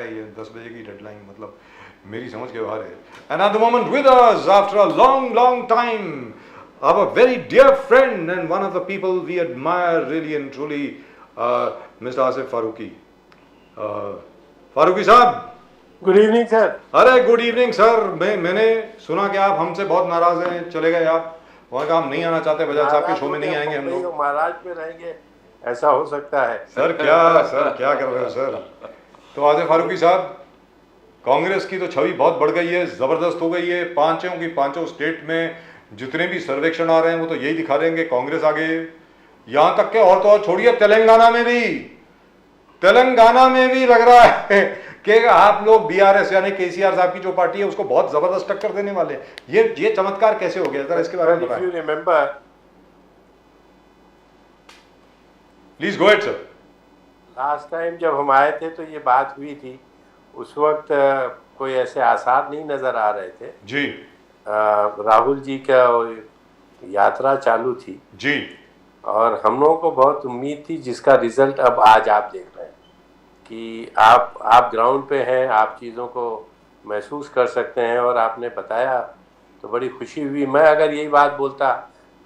ये 10 बजे की डेडलाइन मतलब मेरी समझ के बाहर है. And at the moment with us after a long time, our very dear friend and one of the people we admire really and truly, Mr. Asif Farooqi. Farooqui साहब, गुड इवनिंग सर. अरे good evening sir. मैंने सुना कि आप हमसे बहुत नाराज हैं, चले गए आप. वहाँ का हम नहीं आना चाहते, बजाज साहब के शो में नहीं आएंगे हम लोग. महाराज में रहेंगे ऐसा हो सकता है. सर क्या कर रहे हो सर. तो आसिफ फारूकी साहब, कांग्रेस की तो छवि बहुत बढ़ गई है, ज़बरदस्त हो गई है. पांचों स्टेट में जितने भी सर्वेक्षण आ रहे हैं वो तो यही दिखा रहे हैं कि कांग्रेस आगे. यहाँ तक के और तो और छोड़िए, तेलंगाना में भी लग रहा है कि आप लोग बीआरएस यानी केसीआर साहब की जो पार्टी है उसको बहुत जबरदस्त टक्कर देने वाले हैं. ये चमत्कार कैसे हो गया, जरा इसके बारे में बताएं. You remember, please go ahead sir. Last time जब हम आए थे तो ये बात हुई थी. उस वक्त कोई ऐसे आसार नहीं नजर आ रहे थे जी. राहुल जी का यात्रा चालू थी जी, और हम लोगों को बहुत उम्मीद थी, जिसका रिजल्ट अब आज आप देख रहे हैं कि आप ग्राउंड पे हैं, आप चीज़ों को महसूस कर सकते हैं. और आपने बताया तो बड़ी खुशी हुई. मैं अगर यही बात बोलता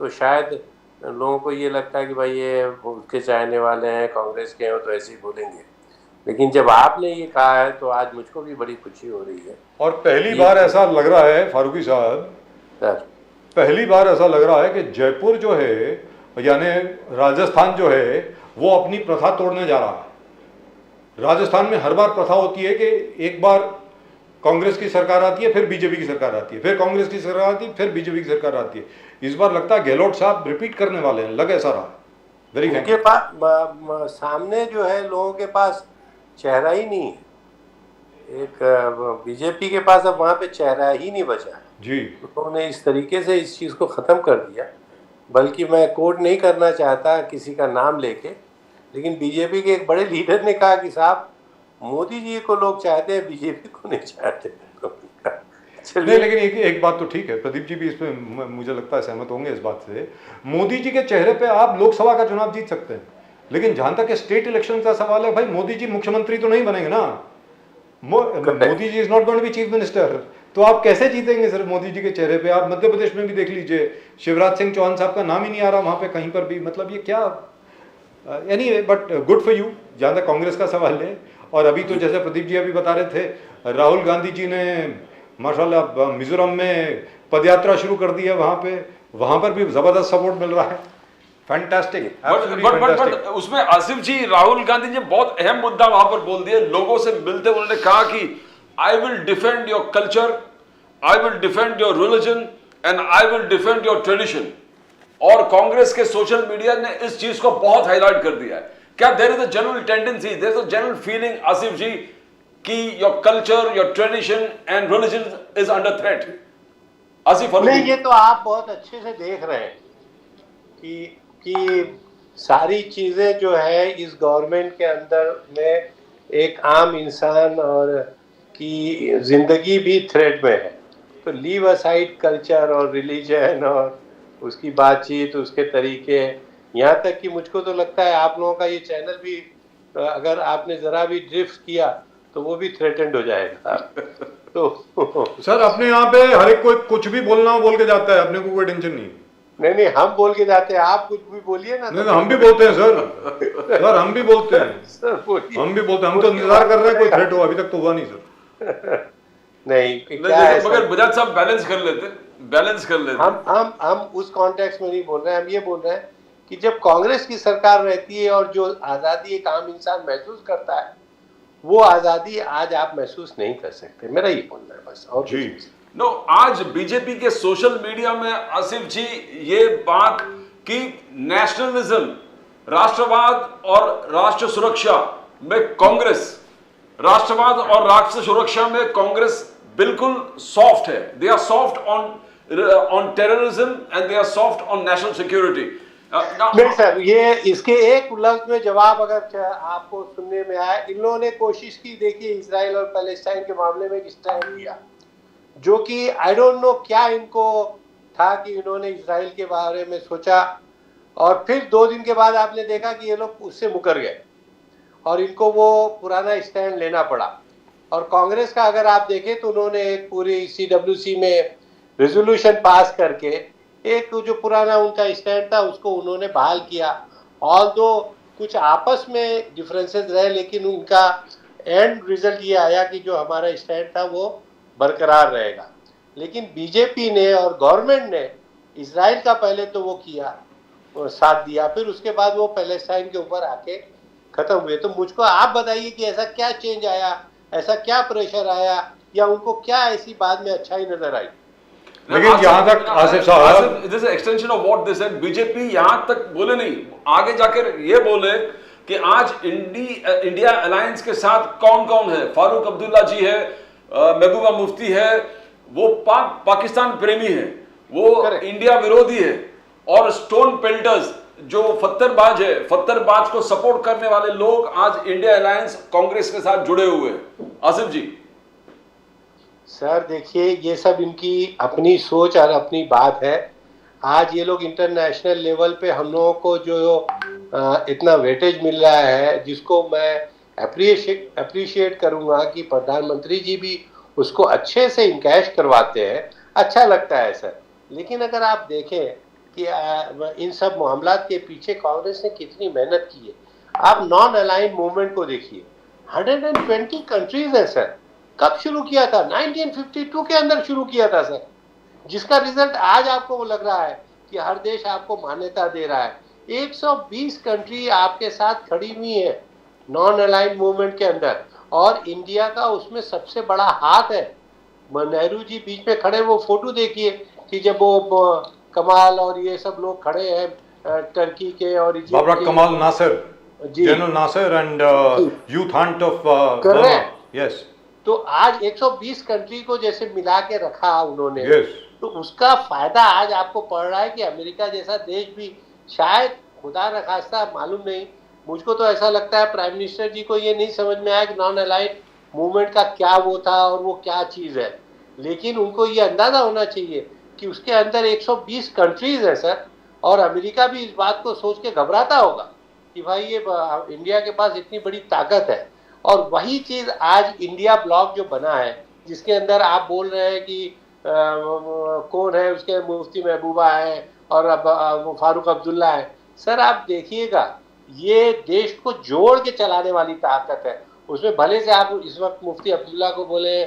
तो शायद लोगों को ये लगता है कि भाई ये उसके चाहने वाले हैं, कांग्रेस के हैं, तो ऐसे ही बोलेंगे. लेकिन जब आपने ये कहा है तो आज मुझको भी बड़ी खुशी हो रही है. और पहली बार ऐसा लग रहा है फारूकी साहब सर, पहली बार ऐसा लग रहा है कि जयपुर जो है यानी राजस्थान जो है वो अपनी प्रथा तोड़ने जा रहा है. राजस्थान में हर बार प्रथा होती है कि एक बार कांग्रेस की सरकार आती है, फिर बीजेपी की सरकार आती है, फिर कांग्रेस की सरकार आती है, फिर बीजेपी की सरकार आती है. इस बार लगता है गहलोत साहब रिपीट करने वाले हैं, लग ऐसा रहा. वेरी उनके पास सामने जो है लोगों के पास चेहरा ही नहीं है. एक बीजेपी के पास अब वहाँ पे चेहरा ही नहीं बचा जी. उन्होंने इस तरीके से इस चीज़ को ख़त्म कर दिया. बल्कि मैं कोट नहीं करना चाहता किसी का नाम लेके, लेकिन बीजेपी के एक बड़े लीडर ने कहा कि साहब मोदी जी को लोग चाहते हैं, बीजेपी को नहीं चाहते. नहीं, लेकिन एक बात तो ठीक है, प्रदीप जी भी इस पे मुझे लगता है सहमत होंगे इस बात से. मोदी जी के चेहरे पे आप लोकसभा का चुनाव जीत सकते हैं, लेकिन जहां तक स्टेट इलेक्शन का सवाल है, भाई मोदी जी मुख्यमंत्री तो नहीं बनेंगे ना. Modi ji is not going to be chief minister. तो आप कैसे जीतेंगे सर मोदी जी के चेहरे पे. आप मध्य प्रदेश में भी देख लीजिए, शिवराज सिंह चौहान साहब का नाम ही नहीं आ रहा वहां पे कहीं पर भी. मतलब ये क्या. Anyway, but good for you जहां तक कांग्रेस का सवाल है. और अभी तो जैसे प्रदीप जी अभी बता रहे थे, राहुल गांधी जी ने माशाल्लाह मिजोरम में पदयात्रा शुरू कर दी है. वहां पर भी जबरदस्त सपोर्ट मिल रहा है. फैंटास्टिक. बट उसमें आसिफ जी, राहुल गांधी जी बहुत अहम मुद्दा वहां पर बोल दिया. लोगों से मिलते उन्होंने कहा कि I will defend your culture, I will defend your religion and I will defend your tradition. और कांग्रेस के सोशल मीडिया ने इस चीज को बहुत हाईलाइट कर दिया है. क्या there is a general tendency, there is a general feeling Asif ji कि your culture, your tradition and religion is under threat? Asif नहीं, ये तो आप बहुत अच्छे से देख रहे हैं कि सारी चीजें जो है इस गवर्नमेंट के अंदर में एक आम इंसान और की जिंदगी भी थ्रेट में है. तो लीव असाइड कल्चर और रिलीजन और उसकी बातचीत, उसके तरीके, यहाँ तक कि मुझको तो लगता है आप लोगों का ये चैनल भी अगर आपने जरा भी ड्रिफ्ट किया तो वो भी थ्रेटेंड हो जाएगा. तो सर अपने यहाँ पे हर एक कोई कुछ भी बोलना हो बोल के जाता है, अपने को कोई टेंशन नहीं. नहीं, हम बोल के जाते हैं, आप कुछ भी बोलिए ना. नहीं, हम भी बोलते हैं सर हम भी बोलते हैं सर, हम भी बोलते हैं. हम तो इंतजार कर रहे हैं कोई थ्रेट हो, अभी तक तो हुआ नहीं सर. नहीं, मगर बजाज साहब बैलेंस कर लेते. हम उस कॉन्टेक्स्ट में नहीं बोल रहे हैं. हम ये बोल रहे हैं कि जब कांग्रेस की सरकार रहती है और जो आज़ादी एक आम इंसान महसूस करता है, वो आज़ादी आज आप महसूस नहीं कर सकते. मेरा ये बोलना है बस. और जी. नो, आज बीजेपी के सोशल मीडिया में आसिफ जी ये बात कि नेशनलिज्म, राष्ट्रवाद और राष्ट्र सुरक्षा में कांग्रेस, राष्ट्रवाद और राष्ट्र सुरक्षा में कांग्रेस बिल्कुल सॉफ्ट है. They are soft on terrorism and they are soft on national security. नहीं सर, ये इसके एक लफ्ज में जवाब अगर आपको सुनने में आया, इन लोगों ने कोशिश की, देखिए इसराइल और पैलेस्टाइन के मामले में स्टैंड लिया, जो कि आई डोंट नो क्या इनको था कि इन्होंने इसराइल के बारे में सोचा. और फिर 2 दिन के बाद आपने देखा कि ये लोग उससे मुकर गए और इनको वो पुराना स्टैंड लेना पड़ा. और कांग्रेस का अगर आप देखें तो उन्होंने एक पूरी CWC में रेजोल्यूशन पास करके एक जो पुराना उनका स्टैंड था उसको उन्होंने बहाल किया। ऑल दो कुछ आपस में डिफरेंसेस रहे, लेकिन उनका एंड रिजल्ट ये आया कि जो हमारा स्टैंड था वो बरकरार रहेगा। लेकिन बीजेपी ने और गवर्नमेंट ने इजराइल का पहले तो वो किया, साथ दिया, फिर उसके बाद वो पैलेस्टाइन के ऊपर आके खत्म हुए। तो मुझको आप बताइए कि ऐसा क्या चेंज आया, ऐसा क्या प्रेशर आया, या उनको क्या ऐसी बात में अच्छाई नजर आई? लेकिन जहां तक आसिफ साहब, this extension of what they said, BJP यहां तक बोले नहीं, आगे जाकर ये बोले कि आज इंडिया अलायंस के साथ कौन कौन है। फारूक अब्दुल्ला जी है, महबूबा मुफ्ती है, वो पाकिस्तान प्रेमी है, वो इंडिया विरोधी है, और स्टोन पेल्टर्स जो फत्तरबाज है, फत्तरबाज को सपोर्ट करने वाले लोग आज इंडिया अलायंस कांग्रेस के साथ जुड़े हुए हैं। आसिफ जी। सर देखिए, ये सब इनकी अपनी सोच और अपनी बात है। आज ये लोग इंटरनेशनल लेवल पे हम लोगों को जो इतना वेटेज मिल रहा है, जिसको मैं अप्रिशिएट करूंगा कि प्रधानमंत्री जी भी उसको अच्छे से इनकैश करवाते हैं, अच्छा लगता है सर। लेकिन अगर आप देखें कि इन सब मामलात के पीछे कांग्रेस ने कितनी मेहनत की है, आप नॉन अलाइंड मूवमेंट को देखिए, 120 कंट्रीज है सर। कब शुरू किया था? 1952 के अंदर शुरू किया था सर, जिसका रिजल्ट आज आपको वो लग रहा है कि हर देश आपको मान्यता दे रहा है। 120 कंट्री आपके साथ खड़ी हुई है नॉन अलाइंड मूवमेंट के अंदर, और इंडिया का उसमें सबसे बड़ा हाथ है। नेहरू जी बीच में खड़े, वो फोटो देखिए कि जब वो कमाल और ये सब लोग खड़े हैं टर्की के और इजिप्ट के, Kamal Nasser, ji, general Nasser and youth hunt of yes. तो आज 120 कंट्री को जैसे मिला के रखा उन्होंने, yes. तो उसका फायदा आज आपको पड़ रहा है कि अमेरिका जैसा देश भी शायद, खुदा न खास्ता, मालूम नहीं, मुझको तो ऐसा लगता है प्राइम मिनिस्टर जी को ये नहीं समझ में आया कि नॉन अलाइंड मूवमेंट का क्या वो था और वो क्या चीज़ है। लेकिन उनको ये अंदाजा होना चाहिए कि उसके अंदर 120 कंट्रीज है सर, और अमेरिका भी इस बात को सोच के घबराता होगा कि भाई ये इंडिया के पास इतनी बड़ी ताकत है। और वही चीज़ आज इंडिया ब्लॉक जो बना है, जिसके अंदर आप बोल रहे हैं कि कौन है उसके, मुफ्ती महबूबा है और अब फारूक अब्दुल्ला है। सर आप देखिएगा, ये देश को जोड़ के चलाने वाली ताकत है। उसमें भले से आप इस वक्त मुफ्ती अब्दुल्ला को बोले,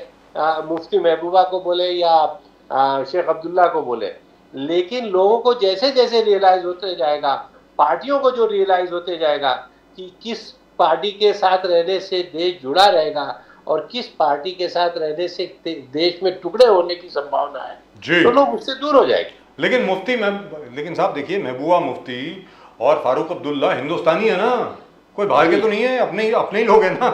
मुफ्ती महबूबा को बोले, या शेख अब्दुल्ला को बोले, लेकिन लोगों को जैसे जैसे रियलाइज होते जाएगा, पार्टियों को जो रियलाइज होते जाएगा कि किस पार्टी के साथ रहने से देश जुड़ा रहेगा और किस पार्टी के साथ रहने से देश में टुकड़े होने की संभावना है, तो लोग उससे दूर हो जाएंगे। लेकिन साहब देखिए, महबूबा मुफ्ती और फारूक अब्दुल्ला हिंदुस्तानी है ना, कोई बाहर के तो नहीं है, अपने ही लोग हैं ना।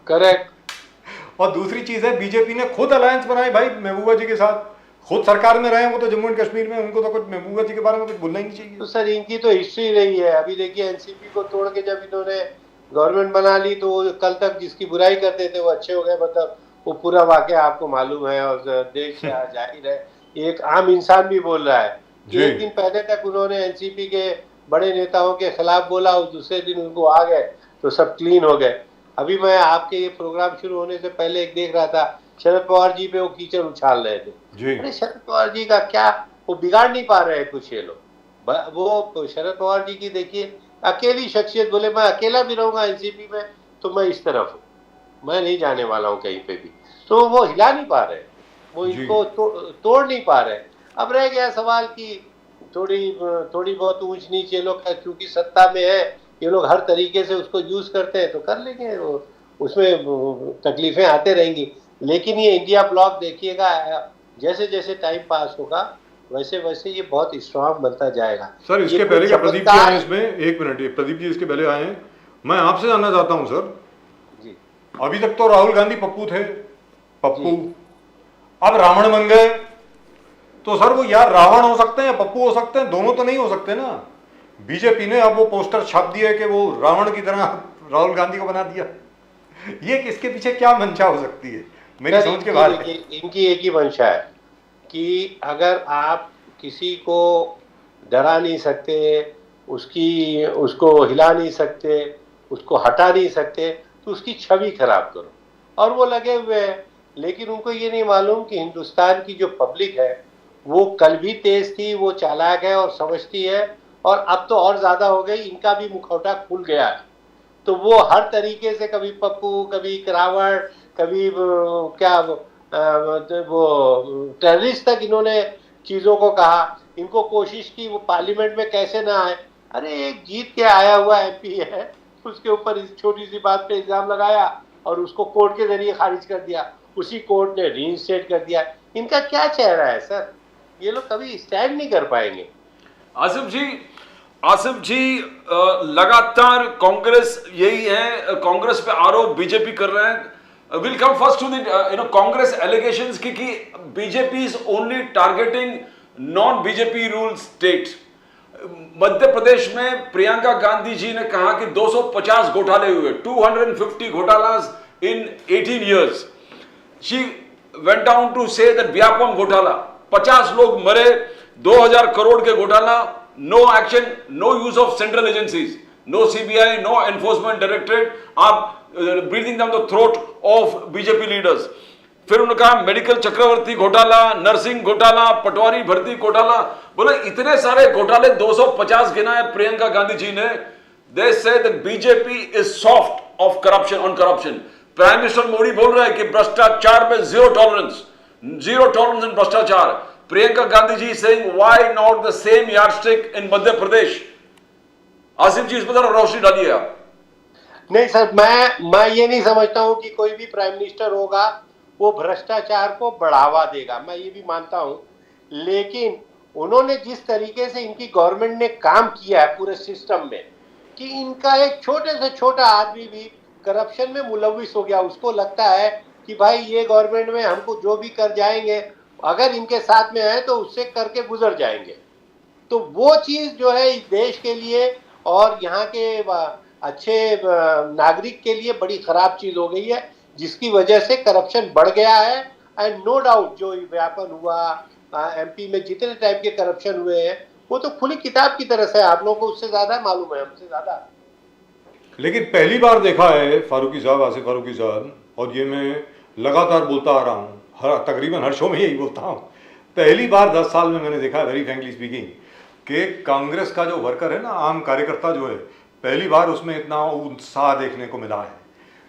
करेक्ट। और दूसरी चीज है, बीजेपी ने खुद अलायंस बनाई भाई महबूबा जी के साथ, खुद सरकार में रहे हैं वो, तो जम्मू एंड कश्मीर में, उनको तो कुछ महबूबा जी के बारे में कुछ बोलना ही नहीं चाहिए। तो सर इनकी तो हिस्ट्री रही है। अभी देखिए एनसीपी को तोड़ के जब इन्होंने गवर्नमेंट बना ली, तो कल तक जिसकी बुराई करते थे वो अच्छे हो गए, मतलब वो पूरा वाकया आपको मालूम है। और देश जाहिर है, एक आम इंसान भी बोल रहा है कि एक दिन पहले तक उन्होंने एनसीपी के बड़े नेताओं के खिलाफ बोला और दूसरे दिन उनको आ गए तो सब क्लीन हो गए। अभी मैं आपके ये प्रोग्राम शुरू होने से पहले एक देख रहा था, शरद पवार जी पे वो कीचड़ उछाल रहे थे। अरे शरद पवार जी का क्या, वो बिगाड़ नहीं पा रहे हैं कुछ ये लोग। वो शरद पवार जी की देखिए अकेली शख्सियत, बोले मैं अकेला भी रहूंगा एनसीपी में तो मैं इस तरफ हूँ, मैं नहीं जाने वाला हूँ कहीं पे भी। तो वो हिला नहीं पा रहे, वो इनको तोड़ नहीं पा रहे। अब रह गया सवाल कि थोड़ी बहुत ऊंच नीच ये लोग, क्योंकि सत्ता में है, ये लोग हर तरीके से उसको यूज करते हैं तो कर लेंगे, उसमें तकलीफें आते रहेंगी। लेकिन ये इंडिया ब्लॉक देखिएगा, जैसे जैसे टाइम पास होगा वैसे वैसे ये बहुत स्ट्रांग बनता जाएगा। सर इसके पहले क्या प्रदीप जी आए इसमें, एक मिनट, प्रदीप जी इसके पहले आए हैं, मैं आपसे जानना चाहता हूं सर जी, अभी तक तो राहुल गांधी पप्पू थे, पप्पू, अब रावण बन गए, तो सर वो यार रावण हो सकते हैं या पप्पू हो सकते हैं, दोनों तो नहीं हो सकते ना। बीजेपी ने अब वो पोस्टर छाप दिया कि वो रावण की तरह राहुल गांधी को बना दिया, ये किसके पीछे क्या मंशा हो सकती है, मेरी समझ के बाहर है। इनकी एक ही मंशा है कि अगर आप किसी को डरा नहीं सकते, उसको हिला नहीं सकते, उसको हटा नहीं सकते, तो उसकी छवि खराब करो। और वो लगे हुए हैं। लेकिन उनको ये नहीं मालूम कि हिंदुस्तान की जो पब्लिक है वो कल भी तेज थी, वो चालाक है और समझती है, और अब तो और ज्यादा हो गई, इनका भी मुखौटा खुल गया है। तो वो हर तरीके से कभी पप्पू, कभी करावड़, कभी वो टेररिस्ट तक इन्होंने चीजों को कहा। इनको कोशिश की वो पार्लियामेंट में कैसे ना आए। अरे एक जीत के आया हुआ एमपी है, उसके ऊपर इस छोटी सी बात पे इल्जाम लगाया और उसको कोर्ट के जरिए खारिज कर दिया, उसी कोर्ट ने रीइंस्टेट कर दिया। इनका क्या चेहरा है सर, ये लोग कभी स्टैंड नहीं कर पाएंगे। आसिफ जी लगातार कांग्रेस यही है, कांग्रेस पे आरोप बीजेपी कर रहे हैं। Will come first to the Congress allegations कि BJP is only targeting non BJP rule state. Madhya Pradesh में प्रियंका गांधी जी ने कहा कि 250 घोटाले हुए, 250 घोटालास इन 18 years. She went down to say that Vyapam घोटाला 50 लोग मरे, 2000 करोड़ के घोटाला, no action, no use of central agencies, no CBI, no enforcement directorate, आप breathing down the throat of BJP leaders. फिर उन्होंने कहा मेडिकल चक्रवर्ती घोटाला, नर्सिंग घोटाला, पटवारी भर्ती घोटाला। बोले इतने सारे घोटाले 250 गिना है प्रियंका गांधी जी ने। They say that BJP is soft of corruption, on corruption. Prime minister Modi बोल रहे हैं कि भ्रष्टाचार में जीरो टॉलरेंस इन भ्रष्टाचार। Priyanka Gandhi ji saying why not the same yardstick in Madhya Pradesh. Asif ji इस पर जरा रोशनी डालिए आप। नहीं सर, मैं ये नहीं समझता हूं कि कोई भी प्राइम मिनिस्टर होगा वो भ्रष्टाचार को बढ़ावा देगा, मैं ये भी मानता हूं। लेकिन उन्होंने जिस तरीके से इनकी गवर्नमेंट ने काम किया है पूरे सिस्टम में, कि इनका एक छोटे से छोटा आदमी भी करप्शन में मुलविस हो गया। उसको लगता है कि भाई ये गवर्नमेंट में हमको जो भी कर जाएंगे, अगर इनके साथ में है तो उससे करके गुजर जाएंगे। तो वो चीज जो है इस देश के लिए और यहाँ के अच्छे नागरिक के लिए बड़ी खराब चीज हो गई है, जिसकी वजह से करप्शन बढ़ गया है। एंड नो डाउट जो व्यापन हुआ, एमपी में जितने टाइप के करप्शन हुए हैं वो तो खुली किताब की तरह से, आप लोगों को उससे ज्यादा मालूम है, हमसे ज्यादा। लेकिन पहली बार देखा है फारूकी साहब, आसिफ फारूकी साहब, और ये मैं लगातार बोलता आ रहा हूँ, तकरीबन हर शो में यही बोलता हूँ, पहली बार 10 साल में मैंने देखा, वेरी फ्रैंकली स्पीकिंग, कि कांग्रेस का जो वर्कर है ना, आम कार्यकर्ता जो है, पहली बार उसमें इतना उत्साह देखने को मिला है,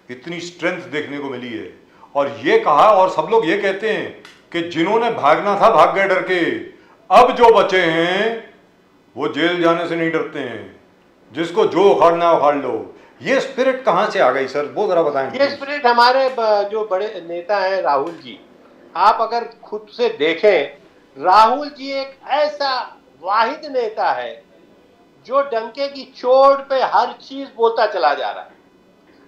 इतनी स्ट्रेंथ देखने को मिली है। और ये कहा, और सब लोग ये कहते हैं कि जिन्होंने भागना था भाग गए डर के, अब जो बचे हैं वो जेल जाने से नहीं डरते हैं, जिसको जो उखाड़ना उखाड़ लो। ये स्पिरिट कहाँ से आ गई सर, वो जरा बताएं। ये स्पिरिट हमारे जो बड़े नेता हैं राहुल जी, आप अगर खुद से देखें, राहुल जी एक ऐसा वाहिद नेता है जो डंके की चोट पे हर चीज बोलता चला जा रहा है।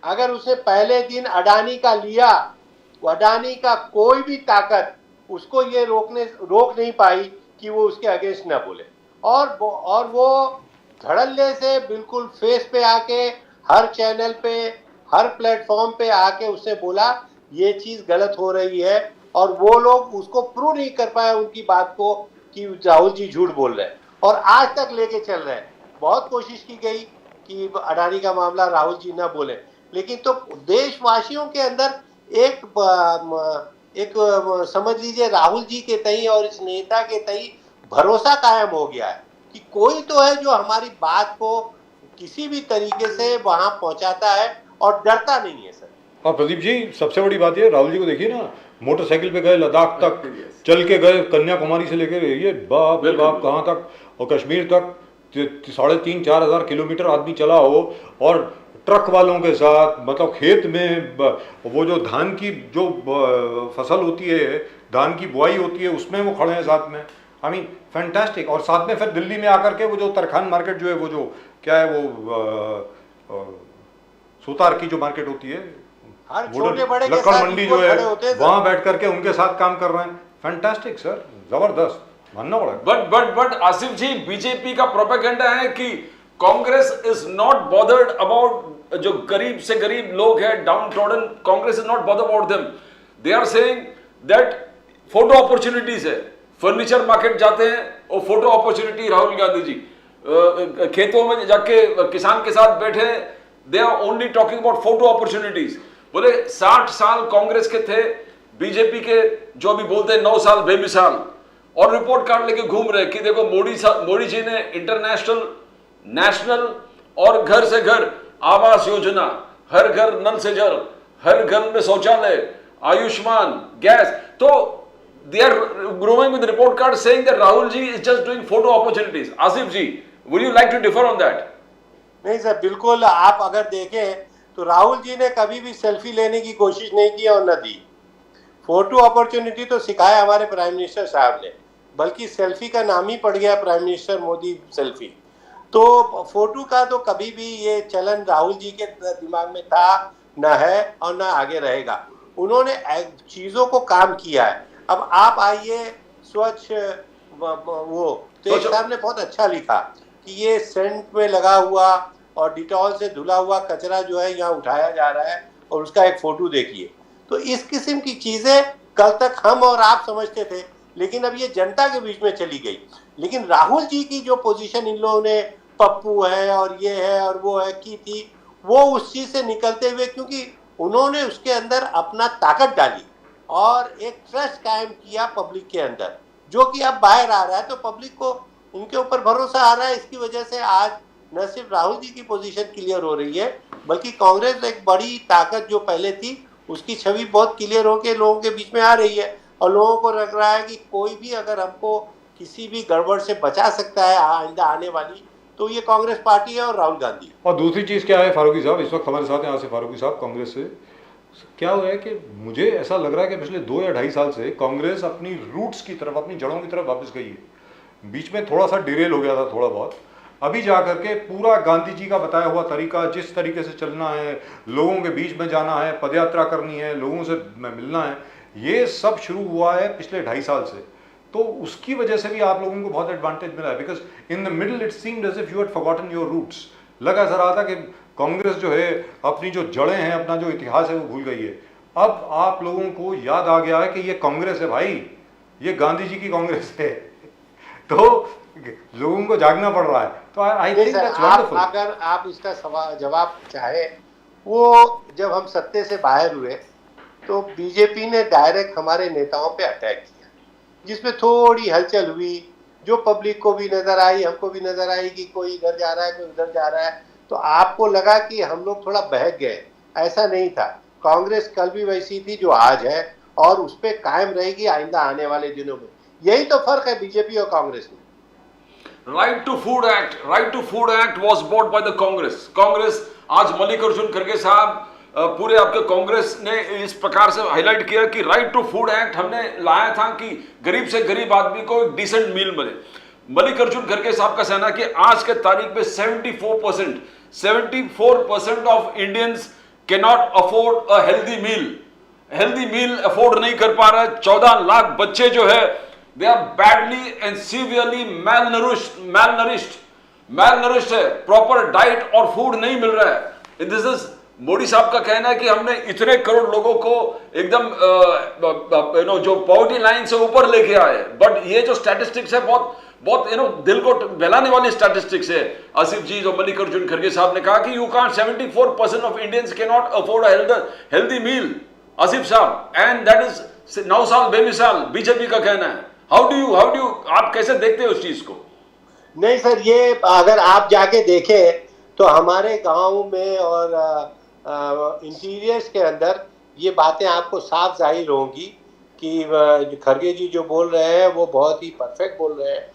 अगर उसने पहले दिन अडानी का लिया, अडानी का कोई भी ताकत उसको ये रोक नहीं पाई कि वो उसके अगेंस्ट ना बोले। और वो धड़ल्ले से बिल्कुल फेस पे आके, हर चैनल पे, हर प्लेटफॉर्म पे आके उसने बोला ये चीज गलत हो रही है, और वो लोग उसको प्रूव नहीं कर पाए उनकी बात को कि राहुल जी झूठ बोल रहे हैं, और आज तक लेके चल रहे हैं। बहुत कोशिश की गई कि अडानी का मामला राहुल जी ना बोले, लेकिन तो देशवासियों के अंदर एक समझ लीजिए राहुल जी के तई और इस नेता के तई भरोसा कायम हो गया है कि कोई तो है जो हमारी बात को किसी भी तरीके से वहां पहुंचाता है और डरता नहीं है सर। और प्रदीप जी, सबसे बड़ी बात ये, राहुल जी को देखिए ना, मोटरसाइकिल पे गए लद्दाख तक, चल के गए कन्याकुमारी से लेकर ये बाप रे बाप कहाँ तक, और कश्मीर तक 3,500-4 हज़ार किलोमीटर आदमी चला हो, और ट्रक वालों के साथ, मतलब खेत में वो जो धान की जो फसल होती है, धान की बुआई होती है, उसमें वो खड़े हैं साथ में। I mean fantastic. और साथ में फिर दिल्ली में आकर के वो जो तरखान मार्केट जो है, वो जो क्या है, वो सुतार की जो मार्केट होती है, हर छोटे बड़े के लक्कड़ साथ मंडी जो है, वहां बैठ करके उनके साथ काम कर रहे हैं। फैंटास्टिक सर, जबरदस्त, मानना पड़ेगा। बट आसिफ जी, बीजेपी का प्रोपेगेंडा है कि Congress is not bothered about जो गरीब से गरीब लोग हैं, downtrodden, Congress is not bothered about them. They are saying that photo opportunities है, फर्नीचर मार्केट जाते हैं और फोटो अपॉर्चुनिटी राहुल गांधी जी, खेतों में जाके किसान के साथ बैठे, they are only talking about photo opportunities. बोले 60 साल कांग्रेस के थे, बीजेपी के जो अभी बोलते हैं 9 साल बेमिसाल, और रिपोर्ट कार्ड लेके घूम रहे कि देखो मोदी जी ने इंटरनेशनल, नेशनल और घर से घर आवास योजना, हर घर नल से जल, हर घर में शौचालय, आयुष्मान, गैस। तो they are growing with report card saying that Rahul ji is just doing photo opportunities. Asif ji, would you like to differ on that? नहीं सर, बिल्कुल। आप अगर देखें तो राहुल जी ने कभी भी सेल्फी लेने की कोशिश नहीं की और न दी। फोटो अपॉर्चुनिटी तो सिखाया हमारे प्राइम मिनिस्टर साहब ने, बल्कि सेल्फी का नाम ही पड़ गया प्राइम मिनिस्टर मोदी सेल्फी। तो फोटो का तो कभी भी ये चलन राहुल जी के दिमाग में था, न है और न आगे रहेगा। उन्होंने चीज़ों को काम किया है। अब आप आइए, स्वच्छ वो तेज साहब ने बहुत अच्छा लिखा कि ये सेंट में लगा हुआ और डिटॉल से धुला हुआ कचरा जो है यहाँ उठाया जा रहा है, और उसका एक फोटो देखिए। तो इस किस्म की चीजें कल तक हम और आप समझते थे, लेकिन अब ये जनता के बीच में चली गई। लेकिन राहुल जी की जो पोजीशन इन लोगों ने पप्पू है और ये है और वो है की थी, वो उस चीज से निकलते हुए, क्योंकि उन्होंने उसके अंदर अपना ताकत डाली और एक ट्रस्ट कायम किया पब्लिक के अंदर, जो कि अब बाहर आ रहा है। तो पब्लिक को उनके ऊपर भरोसा आ रहा है। इसकी वजह से आज न सिर्फ राहुल जी की पोजीशन क्लियर हो रही है, बल्कि कांग्रेस एक बड़ी ताकत जो पहले थी उसकी छवि बहुत क्लियर होकर लोगों के बीच में आ रही है। और लोगों को लग रहा है कि कोई भी अगर हमको किसी भी गड़बड़ से बचा सकता है आइंदा आने वाली, तो ये कांग्रेस पार्टी है और राहुल गांधी। और दूसरी चीज़ क्या है, फारूकी साहब इस वक्त हमारे साथ यहाँ से, फारूकी साहब कांग्रेस से, क्या हुआ है कि मुझे ऐसा लग रहा है कि पिछले 2 या 2.5 साल से कांग्रेस अपनी रूट्स की तरफ, अपनी जड़ों की तरफ वापस गई है। बीच में थोड़ा सा डिरेल हो गया था, थोड़ा बहुत। अभी जा करके पूरा गांधी जी का बताया हुआ तरीका, जिस तरीके से चलना है, लोगों के बीच में जाना है, पदयात्रा करनी है, लोगों से मिलना है, ये सब शुरू हुआ है पिछले 2.5 साल से। तो उसकी वजह से भी आप लोगों को बहुत एडवांटेज मिला है, because in the middle it seemed as if you had forgotten your roots. लगा ऐसा रहा था कि कांग्रेस जो है अपनी जो जड़ें हैं, अपना जो इतिहास है वो भूल गई है। अब आप लोगों को याद आ गया है कि ये कांग्रेस है भाई, ये गांधी जी की कांग्रेस है। तो लोगों को जागना पड़ रहा है। तो आई थिंक दैट्स वंडरफुल। अगर आप इसका जवाब चाहे, वो जब हम सत्ते से बाहर हुए तो बीजेपी ने डायरेक्ट हमारे नेताओं पे अटैक किया, जिसमें थोड़ी हलचल हुई, जो पब्लिक को भी नजर आई, हमको भी नजर आई कि कोई इधर जा रहा है, कोई उधर जा रहा है। तो आपको लगा कि हम लोग थोड़ा बहक गए। ऐसा नहीं था। कांग्रेस कल भी वैसी थी जो आज है, और उस पर कायम रहेगी आइंदा आने वाले दिनों में। यही तो फर्क है बीजेपी और कांग्रेस में। Right to food act was bought by the Congress. आज मल्लिकार्जुन खड़गे साहब, पूरे आपके कांग्रेस ने इस प्रकार से हाईलाइट किया कि राइट टू फूड एक्ट हमने लाया था कि गरीब से गरीब आदमी को एक डिसेंट मील मिले। मल्लिकार्जुन खड़गे साहब का कहना है कि आज के तारीख में 74% of Indians can not afford a healthy meal afford नहीं कर पा रहा है। 14 लाख बच्चे जो है they are badly and severely malnourished है, प्रॉपर डाइट और फूड नहीं मिल रहा है। दिस इज मोदी साहब का कहना है कि हमने इतने करोड़ लोगों को एकदम जो पॉवर्टी लाइन से ऊपर लेके आए। बट ये जो स्टैटिस्टिक्स है बहुत दिल को बहलाने वाली स्टैटिस्टिक्स है। आसिफ जी, जो मल्लिकार्जुन खड़गे साहब ने कहा कि you can't 74% of Indians can not afford a healthy meal. Asif साहब, एंड दैट इज 9 साल बेमिसाल बीजेपी का कहना है। हाउ डू यू आप कैसे देखते हो उस चीज को? नहीं सर, ये अगर आप जाके देखें तो हमारे गांव में और इंटीरियर्स के अंदर ये बातें आपको साफ जाहिर होंगी कि खड़गे जी जो बोल रहे हैं वो बहुत ही परफेक्ट बोल रहे हैं।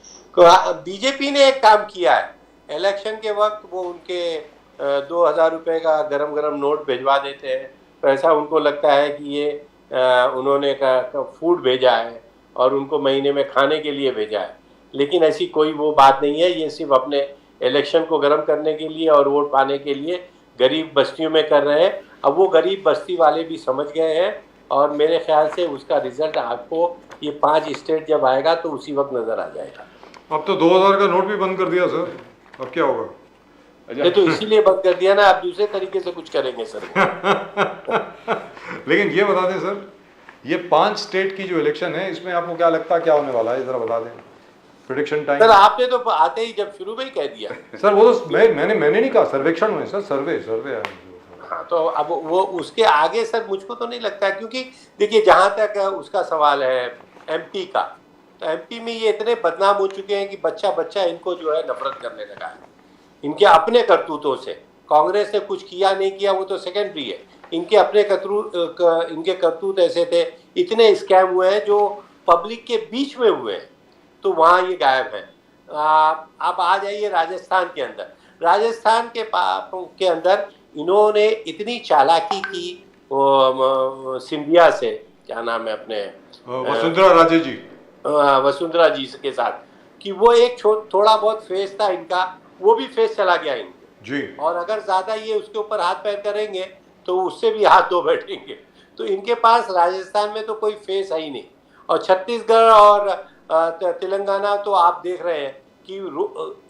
बीजेपी ने एक काम किया है, इलेक्शन के वक्त वो उनके 2000 रुपये का गरम गरम नोट भिजवा देते हैं। तो ऐसा उनको लगता है कि ये उन्होंने फूड भेजा है और उनको महीने में खाने के लिए भेजा है। लेकिन ऐसी कोई वो बात नहीं है। ये सिर्फ अपने इलेक्शन को गर्म करने के लिए और वोट पाने के लिए गरीब बस्तियों में कर रहे हैं। अब वो गरीब बस्ती वाले भी समझ गए हैं, और मेरे ख्याल से उसका रिजल्ट आपको ये 5 स्टेट जब आएगा तो उसी वक्त नजर आ जाएगा। अब तो 2000 का नोट भी बंद कर दिया सर, अब क्या होगा? ये तो इसीलिए बंद कर दिया ना, आप दूसरे तरीके से कुछ करेंगे सर। लेकिन ये बता दें सर, ये 5 स्टेट की जो इलेक्शन है इसमें आपको क्या लगता है क्या होने वाला है, जरा बता दें प्रेडिक्शन टाइम। सर आपने तो आते ही जब शुरू में ही कह दिया। सर वो तो मैंने नहीं कहा, सर्वेक्षण हुए सर, सर्वे है। हाँ, तो अब वो उसके आगे सर मुझको तो नहीं लगता, क्योंकि देखिए जहाँ तक उसका सवाल है एमपी का, तो एमपी में ये इतने बदनाम हो चुके हैं कि बच्चा बच्चा इनको जो है नफरत करने लगा है इनके अपने करतूतों से। कांग्रेस ने कुछ किया नहीं किया वो तो सेकेंडरी है, इनके अपने इनके करतूत ऐसे थे, इतने स्कैम हुए हैं जो पब्लिक के बीच में हुए हैं, तो वहाँ ये गायब है। आप आ जाइए राजस्थान के अंदर, राजस्थान के अंदर इन्होंने इतनी चालाकी की सिंधिया से, क्या नाम है अपने वसुंधरा राजे जी, वसुंधरा जी के साथ, कि वो एक थोड़ा बहुत फेस था इनका, वो भी फेस चला गया इनका जी। और अगर ज्यादा ये उसके ऊपर हाथ पैर करेंगे तो उससे भी हाथ धो बैठेंगे। तो इनके पास राजस्थान में तो कोई फेस है ही नहीं, और छत्तीसगढ़ और तेलंगाना तो आप देख रहे हैं कि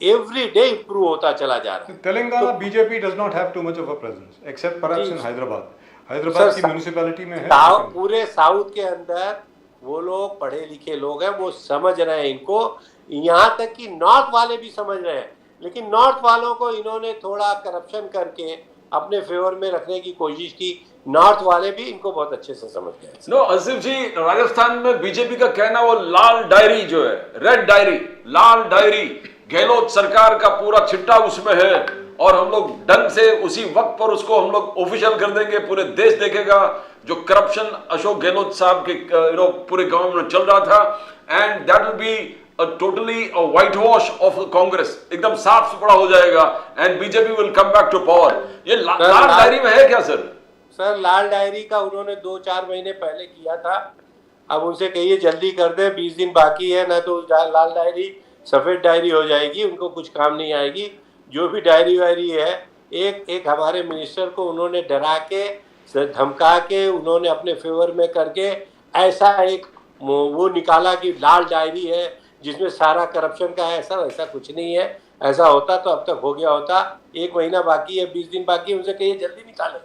एवरी डे इम्प्रूव होता चला जा रहा है। Telangana BJP does not have too much of a presence except perhaps in Hyderabad की म्युनिसिपैलिटी में है। पूरे साउथ के अंदर वो लोग पढ़े लिखे लोग हैं, वो समझ रहे हैं इनको, यहाँ तक कि नॉर्थ वाले भी समझ रहे हैं, लेकिन नॉर्थ वालों को इन्होंने थोड़ा करप्शन करके अपने फेवर में रखने की कोशिश की। नॉर्थ वाले भी इनको बहुत अच्छे से समझ गए। नो आसिफ जी, राजस्थान में बीजेपी का कहना वो लाल डायरी जो है, रेड डायरी, लाल डायरी, गहलोत सरकार का पूरा चिट्ठा उसमें है और हम लोग ढंग से उसी वक्त पर उसको हम लोग ऑफिशियल कर देंगे, पूरे देश देखेगा जो करप्शन अशोक गहलोत साहब के पूरे गांव में चल रहा था, and that will be totally whitewash of Congress, एकदम साफ सुथरा हो जाएगा and BJP will come back to power. ये लाल डायरी में है क्या सर? सर लाल डायरी का उन्होंने 2-4 महीने पहले किया था, अब उनसे कहिए जल्दी कर दे, 20 दिन बाकी है, ना तो लाल डायरी सफेद डायरी हो जाएगी, उनको कुछ काम नहीं आएगी। जो भी डायरी वायरी है, एक हमारे मिनिस्टर को उन्होंने डरा के धमका के उन्होंने अपने फेवर में करके ऐसा एक वो निकाला कि लाल डायरी है जिसमें सारा करप्शन का है। ऐसा वैसा कुछ नहीं है, ऐसा होता तो अब तक हो गया होता। 1 महीना बाकी है, 20 दिन बाकी है, उनसे कहिए जल्दी निकालें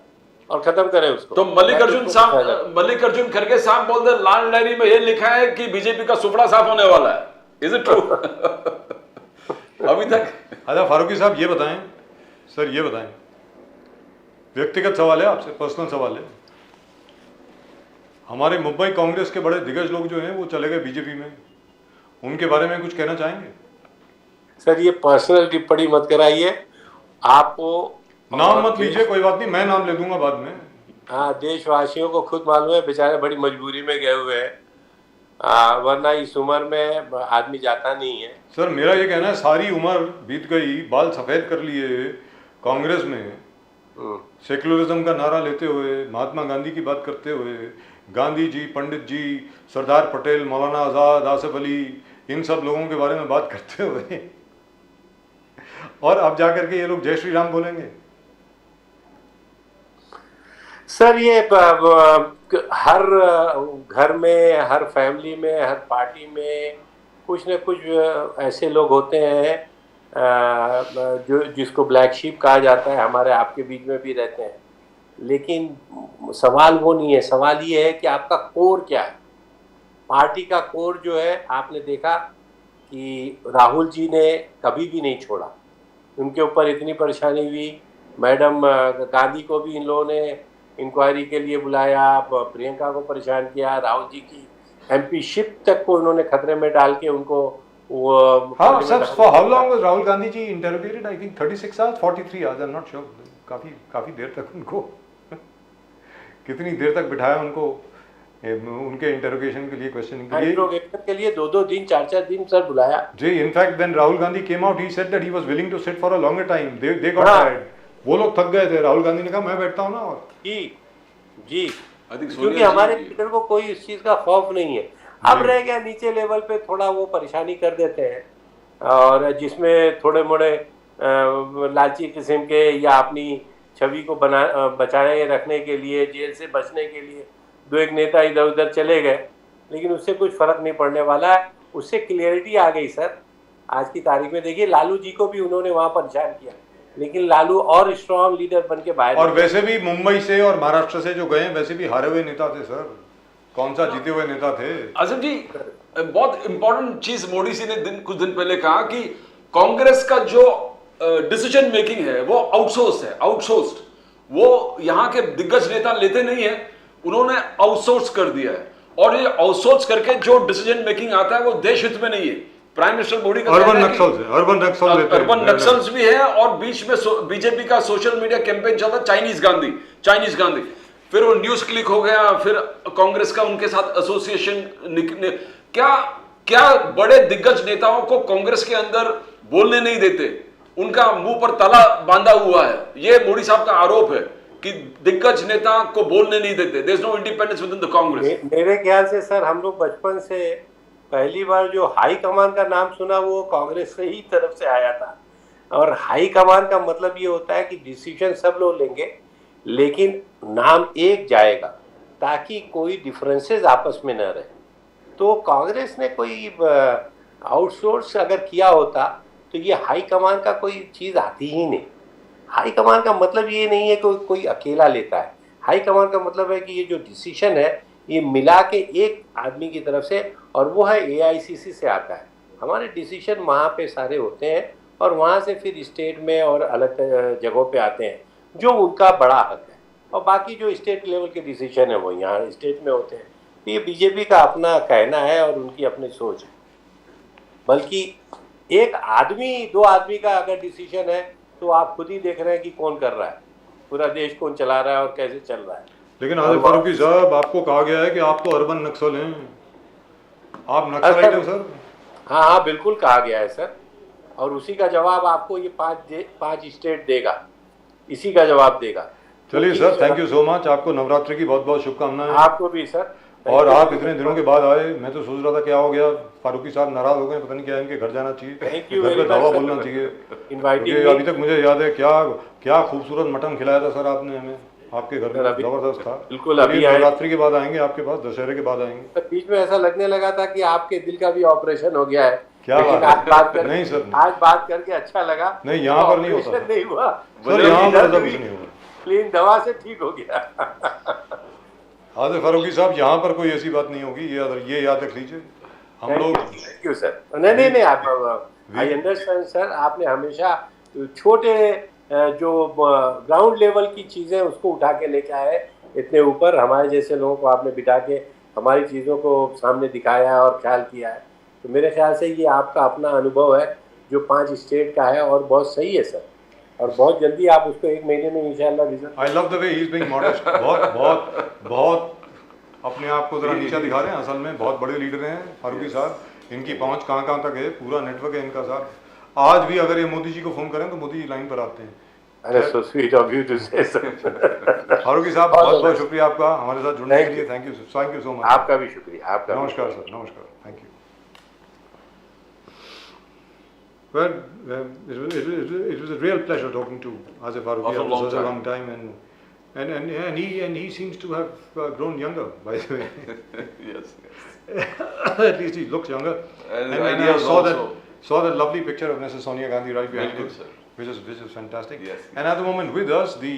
और खत्म करें उसको। तो मल्लिकार्जुन खड़गे साहब बोल दे लाल डायरी में ये लिखा है कि बीजेपी का सुपड़ा साफ होने वाला है, इज इट ट्रू? अभी तक अच्छा फारूकी साहब ये बताएं, सर ये बताएं, व्यक्तिगत सवाल है आपसे, पर्सनल सवाल है, हमारे मुंबई कांग्रेस के बड़े दिग्गज लोग जो हैं वो चले गए बीजेपी में, उनके बारे में कुछ कहना चाहेंगे? सर ये पर्सनल टिप्पणी मत कराइए, आपको नाम मत लीजिए, कोई बात नहीं, मैं नाम ले दूंगा बाद में। हाँ, देशवासियों को खुद मालूम है, बेचारे बड़ी मजबूरी में गए हुए हैं, वरना इस उम्र में आदमी जाता नहीं है। सर मेरा ये कहना है सारी उम्र बीत गई, बाल सफ़ेद कर लिए कांग्रेस में, सेक्युलरिज्म का नारा लेते हुए, महात्मा गांधी की बात करते हुए, गांधी जी, पंडित जी, सरदार पटेल, मौलाना आज़ाद, आसिफ अली, इन सब लोगों के बारे में बात करते हुए और अब जाकर के ये लोग जय श्री राम बोलेंगे। सर ये हर घर में, हर फैमिली में, हर पार्टी में कुछ न कुछ ऐसे लोग होते हैं जो जिसको ब्लैक शीप कहा जाता है, हमारे आपके बीच में भी रहते हैं, लेकिन सवाल वो नहीं है। सवाल ये है कि आपका कोर क्या है। पार्टी का कोर जो है, आपने देखा कि राहुल जी ने कभी भी नहीं छोड़ा, उनके ऊपर इतनी परेशानी हुई, मैडम गांधी को भी इन लोगों ने इंक्वायरी के लिए बुलाया, प्रियंका को परेशान किया, राहुल जी की एमपीशिप तक को उन्होंने खतरे में डाल के उनको वो हाँ sir, for how long was Rahul Gandhi ji interrogated? I think 36 hours, 43 hours, I am not sure, काफी देर तक उनको कितनी देर तक बिठाया उनको उनके इंटरोगेशन के लिए, क्वेश्चनिंग के लिए? इंटरोगेशन के लिए 2-2 दिन 4-4 दिन सर बुलाया जी। In fact when Rahul Gandhi came out he said that he was willing to sit for a longer time, they got tired, वो लोग थक गए थे, राहुल गांधी ने कहा मैं बैठता हूं ना। और जी क्योंकि हमारे लीडर को कोई इस चीज का खौफ नहीं है। अब रह गया नीचे लेवल पे थोड़ा वो परेशानी कर देते हैं, और जिसमें थोड़े मोड़े लालची किस्म के या अपनी छवि को बचाए रखने के लिए, जेल से बचने के लिए 2-1 नेता इधर उधर चले गए, लेकिन उससे कुछ फर्क नहीं पड़ने वाला है। उससे क्लियरिटी आ गई सर। आज की तारीख में देखिए, लालू जी को भी उन्होंने वहां परेशान किया, लेकिन लालू और स्ट्रॉन्ग लीडर बन के बाहर। और वैसे भी मुंबई से और महाराष्ट्र से जो गए वैसे भी हारे हुए नेता थे सर, कौन सा जीते हुए नेता थे? आसिफ जी, बहुत इंपॉर्टेंट चीज मोदी जी ने कुछ दिन पहले कहा कि कांग्रेस का जो डिसीजन मेकिंग है वो आउटसोर्स है, आउटसोर्स्ड। वो यहाँ के दिग्गज नेता लेते नहीं है, उन्होंने आउटसोर्स कर दिया है। और ये आउटसोर्स करके जो डिसीजन मेकिंग आता है वो देश हित में नहीं है। प्राइम मिनिस्टर मोदी का अर्बन नक्सल्स है, अर्बन नक्सल्स भी है, और बीच में बीजेपी का सोशल मीडिया कैंपेन चल रहा है चाइनीज गांधी। फिर वो न्यूज क्लिक हो गया, फिर कांग्रेस का उनके साथ एसोसिएशन। क्या बड़े दिग्गज नेताओं को कांग्रेस के अंदर बोलने नहीं देते, उनका मुंह पर ताला बांधा हुआ है। ये मोदी साहब का आरोप है कि दिग्गज नेता को बोलने नहीं देते। There is no independence within the Congress. मेरे ख्याल से सर हम लोग बचपन से पहली बार जो हाई कमान का नाम सुना वो कांग्रेस से ही तरफ से आया था। और हाई कमान का मतलब ये होता है कि डिसीजन सब लोग लेंगे लेकिन नाम एक जाएगा ताकि कोई डिफरेंसेस आपस में न रहे। तो कांग्रेस ने कोई आउटसोर्स अगर किया होता तो ये हाई कमान का कोई चीज़ आती ही नहीं। हाई कमान का मतलब ये नहीं है कि कोई अकेला लेता है। हाई कमान का मतलब है कि ये जो डिसीजन है ये मिला के एक आदमी की तरफ से, और वो है AICC से आता है। हमारे डिसीजन वहाँ पे सारे होते हैं और वहाँ से फिर स्टेट में और अलग जगहों पे आते हैं जो उनका बड़ा हक है, और बाकी जो स्टेट लेवल के डिसीजन है वो यहाँ स्टेट में होते हैं। तो ये बीजेपी का अपना कहना है और उनकी अपनी सोच है। बल्कि एक आदमी दो आदमी का अगर डिसीजन है तो आप खुद ही देख रहे हैं कि कौन कर रहा है, पूरा देश कौन चला रहा है और कैसे चल रहा है। लेकिन आसिफ फारूकी साहब, आपको कहा गया है कि आप तो अर्बन नक्सल हैं, आप नक्सलाइट हैं सर? हाँ हाँ बिल्कुल कहा गया है सर, और उसी का जवाब आपको ये पांच स्टेट देगा, इसी का जवाब देगा। चलिए sir, thank you so much. आपको नवरात्रि की बहुत बहुत शुभकामनाएं। आपको भी सर। और आप इतने दिनों के बाद आए, मैं तो सोच रहा था क्या हो गया, फारूकी साहब नाराज हो गए, पता नहीं क्या है, इनके घर जाना चाहिए, थैंक यू घर पे दावा बोलना चाहिए। क्योंकि अभी तक मुझे याद है क्या खूबसूरत मटन खिलाया था सर आपने हमें, आपके घर में जबरदस्त था। बिल्कुल, अभी नवरात्रि के बाद आएंगे आपके पास, दशहरे के बाद आएंगे। बीच में ऐसा लगने लगा था कि आपके दिल का भी ऑपरेशन हो गया है। क्या बात है? नहीं सर, आज बात करके अच्छा लगा। नहीं, यहाँ पर नहीं होता, नहीं हुआ सर, यहाँ पर कुछ नहीं हुआ, क्लीन दवा से ठीक हो गया। आसिफ फारूकी साहब, यहाँ पर कोई ऐसी बात नहीं होगी, ये याद रख लीजिए। हम लोग थैंक यू सर। नहीं आप आई अंडरस्टैंड सर, आपने हमेशा छोटे जो ग्राउंड लेवल की चीज़ें उसको उठा के लेके आए इतने ऊपर, हमारे जैसे लोगों को आपने बिठा के हमारी चीज़ों को सामने दिखाया और ख्याल किया है। तो मेरे ख्याल से ये आपका अपना अनुभव है जो 5 स्टेट का है और बहुत सही है सर, और बहुत जल्दी आप उसको 1 महीने में इंशाल्लाह result. I love the way he is being modest. बहुत अपने आप को जरा नीचा दिखा रहे हैं, असल में बहुत बड़े लीडर हैं फारूकी साहब। इनकी पहुंच कहाँ तक है, पूरा नेटवर्क है इनका साहब। आज भी अगर ये मोदी जी को फोन करें तो मोदी जी लाइन पर आते हैं। अरे so sweet of you to say sir. Farooqui साहब, बहुत बहुत शुक्रिया आपका हमारे साथ जुड़ने के लिए। Thank you so much. आपका भी शुक्रिया। आपका नमस्कार सर, नमस्कार, thank you. Well, it was a real pleasure talking to Asif Faruqi after such a long time, and he seems to have grown younger, by the way. Yes. At least he looks younger. And I saw that lovely picture of Mrs. Sonia Gandhi right behind him, which is fantastic. Yes. And at the moment with us, the